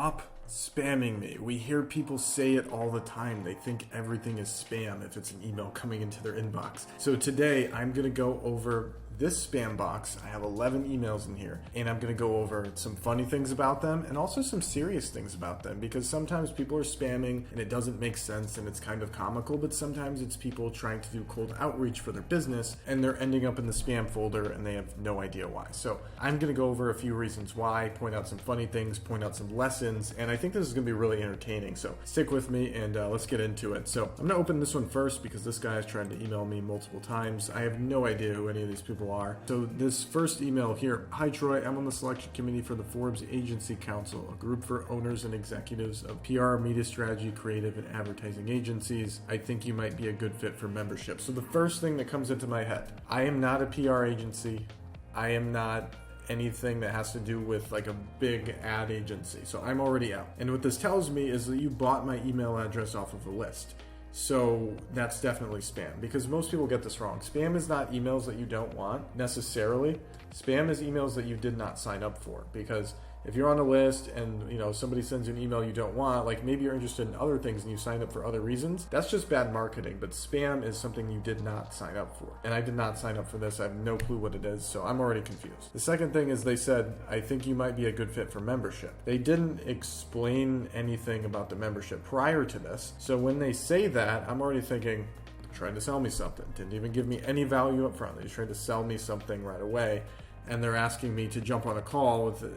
Stop spamming me. We hear people say it all the time. They think everything is spam if it's an email coming into their inbox. So today I'm going to go over this spam box. I have 11 emails in here, and I'm going to go over some funny things about them and also some serious things about them, because sometimes people are spamming and it doesn't make sense and it's kind of comical, but sometimes it's people trying to do cold outreach for their business and they're ending up in the spam folder and they have no idea why. So I'm going to go over a few reasons why, point out some funny things, point out some lessons, and I think this is going to be really entertaining. So stick with me and let's get into it. So I'm going to open this one first because this guy is trying to email me multiple times. I have no idea who any of these people are. So this first email here: "Hi Troy, I'm on the selection committee for the Forbes Agency Council, a group for owners and executives of PR, media strategy, creative, and advertising agencies. I think you might be a good fit for membership." So the first thing that comes into my head: I am not a PR agency. I am not anything that has to do with like a big ad agency. So I'm already out. And what this tells me is that you bought my email address off of a list. So that's definitely spam, because most people get this wrong. Spam is not emails that you don't want necessarily. Spam is emails that you did not sign up for, because if you're on a list and somebody sends you an email you don't want, like maybe you're interested in other things and you signed up for other reasons, that's just bad marketing. But spam is something you did not sign up for, and I did not sign up for this. I have no clue what it is, so I'm already confused. The second thing is they said, "I think you might be a good fit for membership." They didn't explain anything about the membership prior to this, so when they say that, I'm already thinking, trying to sell me something. Didn't even give me any value up front. They're trying to sell me something right away, and they're asking me to jump on a call with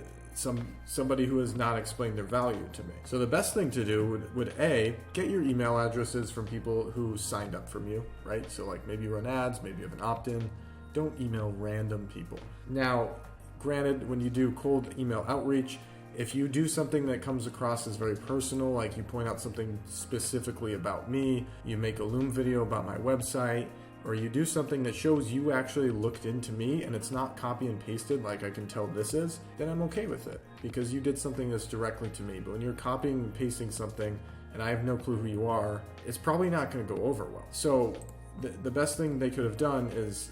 somebody who has not explained their value to me. So the best thing to do would A, get your email addresses from people who signed up from you, right? So like maybe you run ads, maybe you have an opt-in. Don't email random people. Now, granted, when you do cold email outreach, if you do something that comes across as very personal, like you point out something specifically about me, you make a Loom video about my website, or you do something that shows you actually looked into me and it's not copy and pasted like I can tell this is, then I'm okay with it, because you did something that's directly to me. But when you're copying and pasting something and I have no clue who you are, it's probably not going to go over well. So the best thing they could have done is,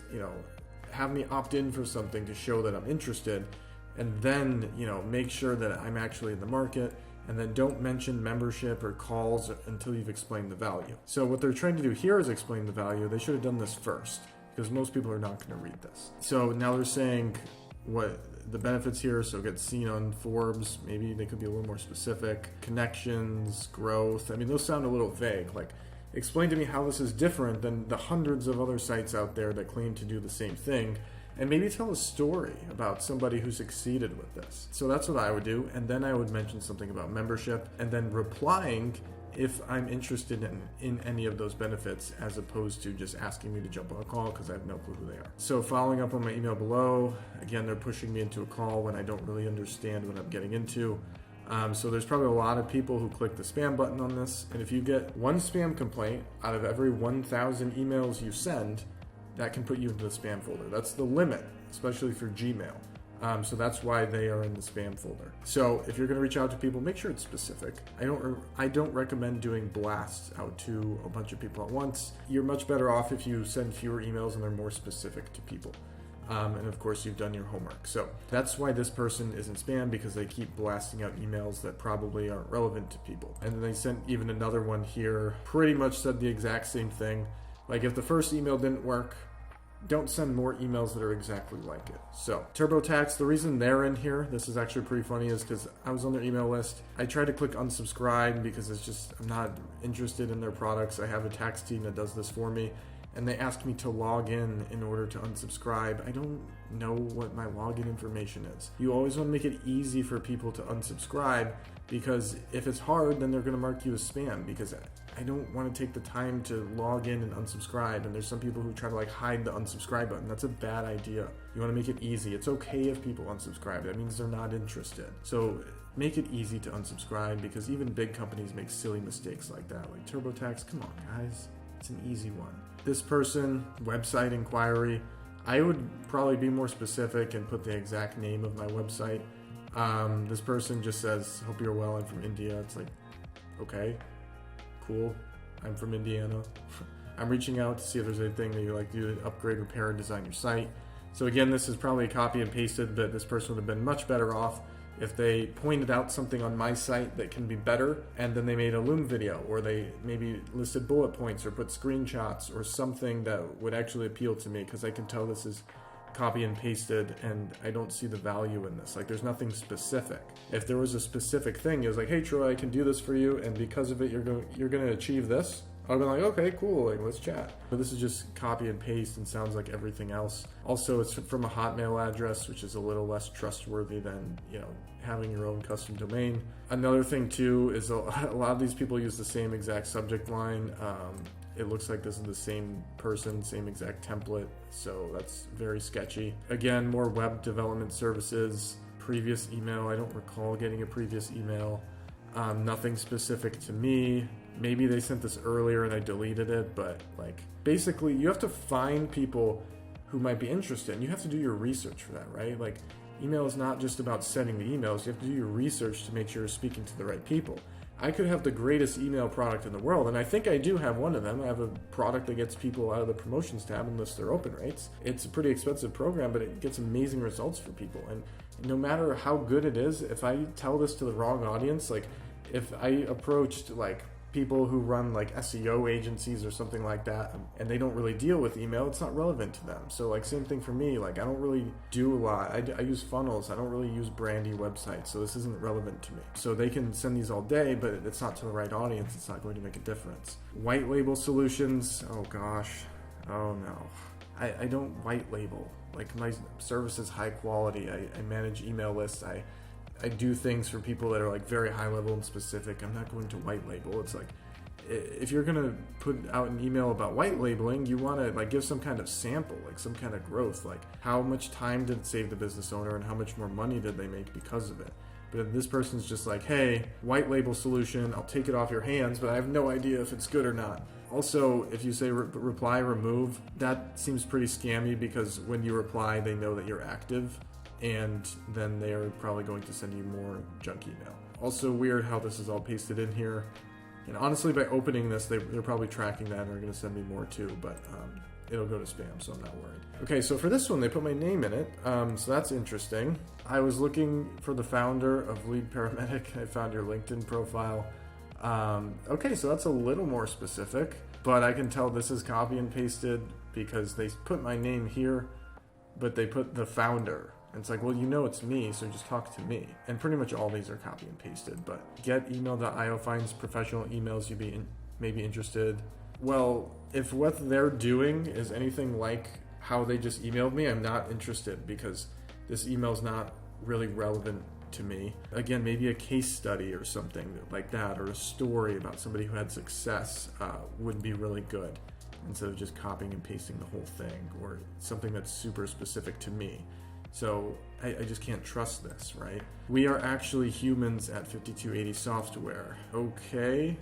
have me opt in for something to show that I'm interested, and then, make sure that I'm actually in the market. And then don't mention membership or calls until you've explained the value. So what they're trying to do here is explain the value. They should have done this first, because most people are not going to read this. So now they're saying what the benefits here. So get seen on Forbes. Maybe they could be a little more specific. Connections, growth. I mean, those sound a little vague. Like, explain to me how this is different than the hundreds of other sites out there that claim to do the same thing. And maybe tell a story about somebody who succeeded with this. So that's what I would do. And then I would mention something about membership, and then replying if I'm interested in any of those benefits, as opposed to just asking me to jump on a call because I have no clue who they are. So following up on my email below, again, they're pushing me into a call when I don't really understand what I'm getting into. So there's probably a lot of people who click the spam button on this. And if you get one spam complaint out of every 1,000 emails you send, that can put you into the spam folder. That's the limit, especially for Gmail. So that's why they are in the spam folder. So if you're going to reach out to people, make sure it's specific. I don't recommend doing blasts out to a bunch of people at once. You're much better off if you send fewer emails and they're more specific to people. And of course, you've done your homework. So that's why this person isn't spam, because they keep blasting out emails that probably aren't relevant to people. And then they sent even another one here, pretty much said the exact same thing. Like, if the first email didn't work, don't send more emails that are exactly like it. So TurboTax, the reason they're in here, this is actually pretty funny, is because I was on their email list. I tried to click unsubscribe because I'm not interested in their products. I have a tax team that does this for me, and they asked me to log in order to unsubscribe. I don't know what my login information is. You always want to make it easy for people to unsubscribe, because if it's hard, then they're going to mark you as spam, because I don't want to take the time to log in and unsubscribe. And there's some people who try to hide the unsubscribe button. That's a bad idea. You want to make it easy. It's okay if people unsubscribe. That means they're not interested. So make it easy to unsubscribe, because even big companies make silly mistakes like that. Like TurboTax, come on guys, it's an easy one. This person, website inquiry, I would probably be more specific and put the exact name of my website. This person just says, "Hope you're well, I'm from India." It's like, okay, cool, I'm from Indiana. I'm reaching out to see if there's anything that you like to do to upgrade, repair, and design your site. So again, this is probably copy and pasted, but this person would have been much better off If they pointed out something on my site that can be better, and then they made a Loom video, or they maybe listed bullet points or put screenshots or something that would actually appeal to me, because I can tell this is copy and pasted and I don't see the value in this. Like, there's nothing specific. If there was a specific thing, it was like, hey Troy, I can do this for you, and because of it you're going to achieve this, I'd be like, okay, cool, like, let's chat. But this is just copy and paste and sounds like everything else. Also, it's from a Hotmail address, which is a little less trustworthy than, having your own custom domain. Another thing too is a lot of these people use the same exact subject line. It looks like this is the same person, same exact template, so that's very sketchy. Again, more web development services, previous email. I don't recall getting a previous email. Nothing specific to me. Maybe they sent this earlier and I deleted it, but basically you have to find people who might be interested, and you have to do your research for that, right? Like, email is not just about sending the emails. You have to do your research to make sure you're speaking to the right people. I could have the greatest email product in the world, and I think I do have one of them. I have a product that gets people out of the promotions tab and lists their open rates. It's a pretty expensive program, but it gets amazing results for people. And no matter how good it is, if I tell this to the wrong audience, if I approached people who run SEO agencies or something like that, and they don't really deal with email, it's not relevant to them. So same thing for me. I don't really do a lot. I use funnels. I don't really use brandy websites, so this isn't relevant to me. So they can send these all day, but it's not to the right audience. It's not going to make a difference. White label solutions. Oh gosh. Oh no. I don't white label. My service is high quality. I manage email lists. I do things for people that are very high level and specific. I'm not going to white label. It's if you're going to put out an email about white labeling, you want to give some kind of sample, some kind of growth, how much time did it save the business owner and how much more money did they make because of it. But if this person's just hey, white label solution, I'll take it off your hands, but I have no idea if it's good or not. Also, if you say reply remove, that seems pretty scammy, because when you reply, they know that you're active, and then they are probably going to send you more junk email. Also weird how this is all pasted in here. And honestly, by opening this, they're probably tracking that and are going to send me more too, but it'll go to spam, so I'm not worried. Okay, so for this one, they put my name in it, so that's interesting. I was looking for the founder of Lead Paramedic. I found your LinkedIn profile. Okay, so that's a little more specific, but I can tell this is copy and pasted because they put my name here, but they put the founder. And it's well, it's me, so just talk to me. And pretty much all these are copy and pasted, but getemail.io finds professional emails you may be interested. Well, if what they're doing is anything like how they just emailed me, I'm not interested, because this email's not really relevant to me. Again, maybe a case study or something like that, or a story about somebody who had success would be really good, instead of just copying and pasting the whole thing, or something that's super specific to me. So I just can't trust this, right? We are actually humans at 5280 Software. Okay.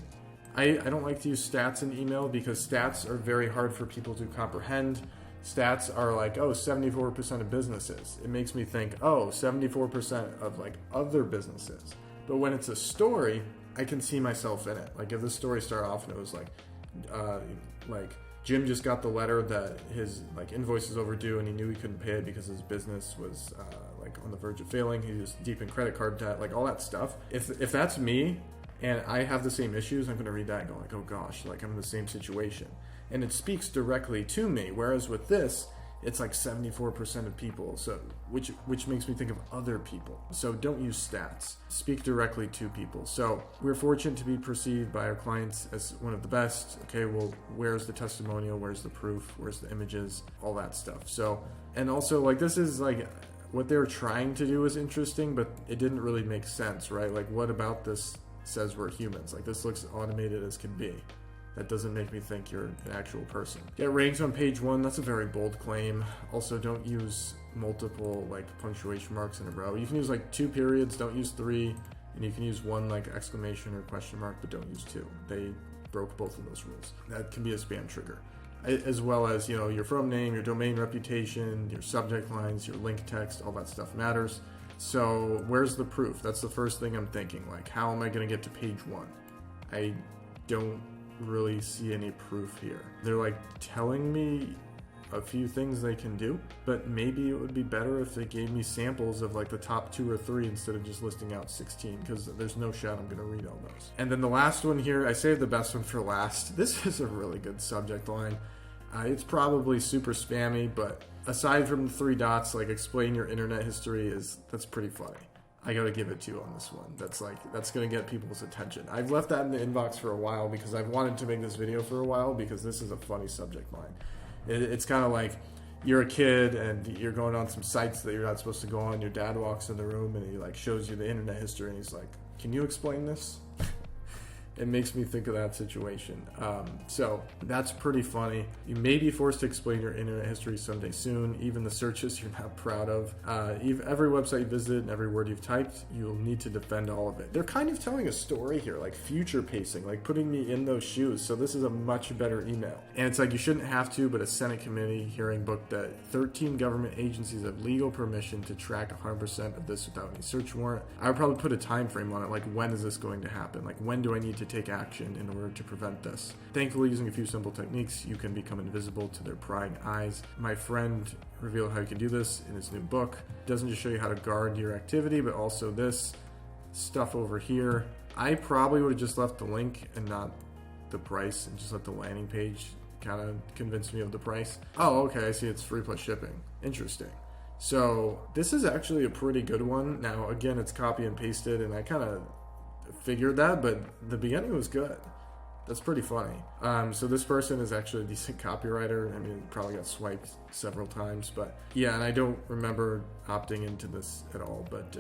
I don't like to use stats in email because stats are very hard for people to comprehend. Stats are 74% of businesses. It makes me think, 74% of other businesses. But when it's a story, I can see myself in it. If the story started off and it was Jim just got the letter that his invoice is overdue, and he knew he couldn't pay it because his business was on the verge of failing. He was deep in credit card debt, all that stuff. If that's me and I have the same issues, I'm going to read that and go oh gosh, I'm in the same situation. And it speaks directly to me. Whereas with this, it's 74% of people, so which makes me think of other people. So don't use stats. Speak directly to people. So we're fortunate to be perceived by our clients as one of the best. Okay, well, where's the testimonial? Where's the proof? Where's the images? All that stuff. So, and also this is what they were trying to do is interesting, but it didn't really make sense, right? What about this says we're humans? This looks automated as can be. That doesn't make me think you're an actual person. Get ranked on page 1, that's a very bold claim. Also, don't use multiple punctuation marks in a row. You can use 2 periods, don't use 3, and you can use 1 exclamation or question mark, but don't use 2. They broke both of those rules. That can be a spam trigger. As well as, your from name, your domain reputation, your subject lines, your link text, all that stuff matters. So where's the proof? That's the first thing I'm thinking. How am I going to get to page 1? I don't really see any proof here. They're telling me a few things they can do, but maybe it would be better if they gave me samples of like the top 2 or 3 instead of just listing out 16, because there's no shot I'm going to read all those. And then the last one here, I saved the best one for last. This is a really good subject line. It's probably super spammy, but aside from the 3 dots, like explain your internet history, that's pretty funny. I gotta give it to you on this one. That's gonna get people's attention. I've left that in the inbox for a while because I've wanted to make this video for a while because this is a funny subject line. It's kind of like you're a kid and you're going on some sites that you're not supposed to go on. Your dad walks in the room and he like shows you the internet history and he's like, "Can you explain this?" It makes me think of that situation. So that's pretty funny. You may be forced to explain your internet history someday soon, even the searches you're not proud of. Every website you visit and every word you've typed, you'll need to defend all of it. They're kind of telling a story here, like future pacing, like putting me in those shoes. So this is a much better email. And it's like you shouldn't have to, but a Senate committee hearing booked that 13 government agencies have legal permission to track 100% of this without any search warrant. I would probably put a time frame on it, like when is this going to happen? Like when do I need to take action in order to prevent this? Thankfully, using a few simple techniques, you can become invisible to their prying eyes. My friend revealed how you can do this in his new book. It doesn't just show you how to guard your activity, but also this stuff over here. I probably would have just left the link and not the price and just let the landing page kind of convince me of the price. Oh, okay, I see it's free plus shipping. Interesting. So this is actually a pretty good one. Now, again, it's copy and pasted, and I kind of figured that, but the beginning was good. That's pretty funny. So this person is actually a decent copywriter. I mean, probably got swiped several times, but yeah, and I don't remember opting into this at all, but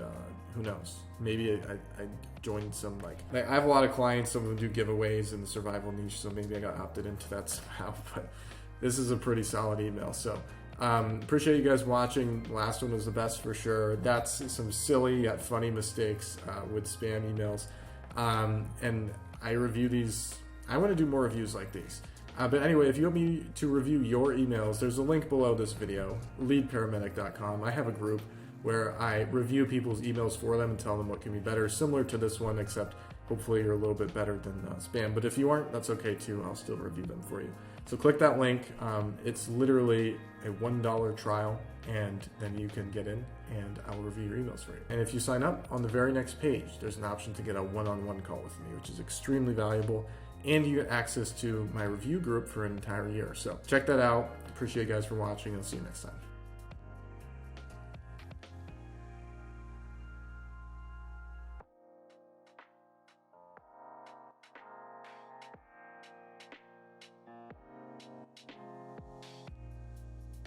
who knows? Maybe I joined some, like I have a lot of clients, some of them do giveaways in the survival niche, so maybe I got opted into that somehow, but this is a pretty solid email. So appreciate you guys watching. Last one was the best for sure. That's some silly yet funny mistakes with spam emails. And I review these. I want to do more reviews like these. But anyway, if you want me to review your emails, there's a link below this video, leadparamedic.com. I have a group where I review people's emails for them and tell them what can be better, similar to this one, except hopefully you're a little bit better than spam. But if you aren't, that's okay too. I'll still review them for you. So click that link. It's literally a $1 trial, and then you can get in and I will review your emails for you. And if you sign up, on the very next page, there's an option to get a one-on-one call with me, which is extremely valuable. And you get access to my review group for an entire year. So check that out. Appreciate you guys for watching. I'll see you next time.